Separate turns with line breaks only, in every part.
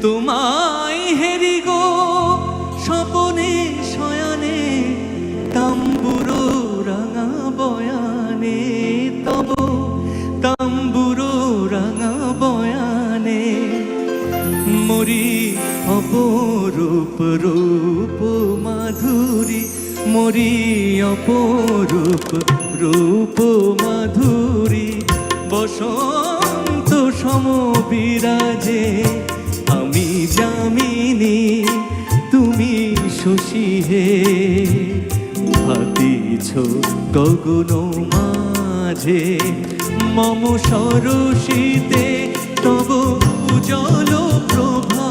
তোমায় হেরি গো স্বপনে শয়ানে তাম্বুরো রাঙা বয়ানে তব তাম্বুরো রাঙা বয়ানে মরি অপরূপ রূপ মাধুরী মরি অপরূপ রূপ মাধুরী বসন্ত সম বিরাজে আমি যামিনী তুমি শশী হে ভাতিছ গগন মাঝে মম সরসিতে তব উজ্জ্বল প্রভা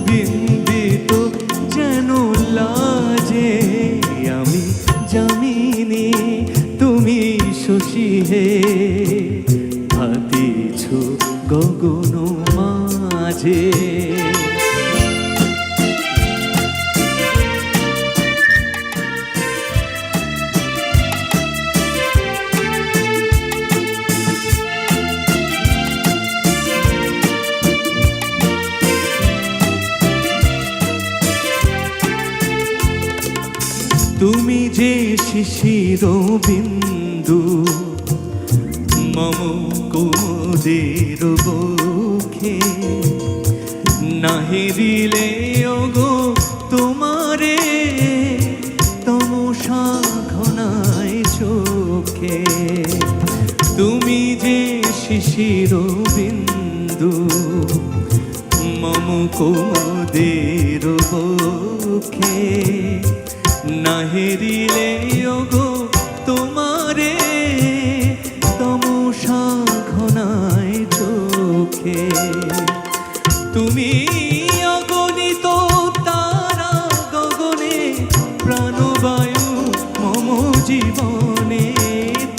বিম্বিত যেন লাজে আমি যামিনী তুমি শশী হে ভাতিছ গগন মাঝে তুমি যে শিশির বিন্দু মম কুমুদের বুকে নাহিরিলে ওগো তোমারে তমসা ঘনায় চোখে তুমি যে শিশির বিন্দু মম কুমুদের বুকে নাহিরিলে ওগো তোমারে তমসা ঘনায় চোখে তুমি অগণিত তারা গগনে প্রাণবায়ু মম জীবনে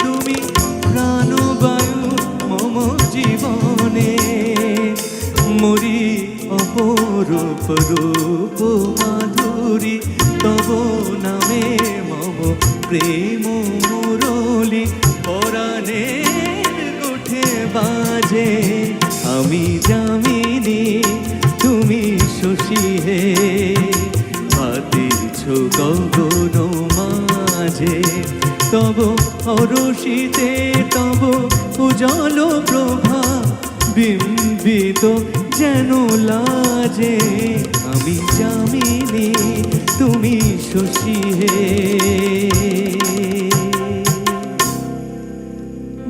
তুমি প্রাণবায়ু মম জীবনে মরি অপরূপ রূপ মাধুরী তব নামে মম প্রেম মুরলি পরাণের কোঠে বাজে আমি যামিনী তুমি শশী হে ভাতিছ গগন মাঝে তব অরসিতে তব উজ্জ্বল প্রভা বিম্বিত যেন লাজে আমি যামিনী তুমি শশী হে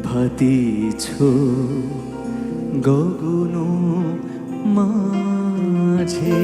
ভাতিছ গগন মাঝে।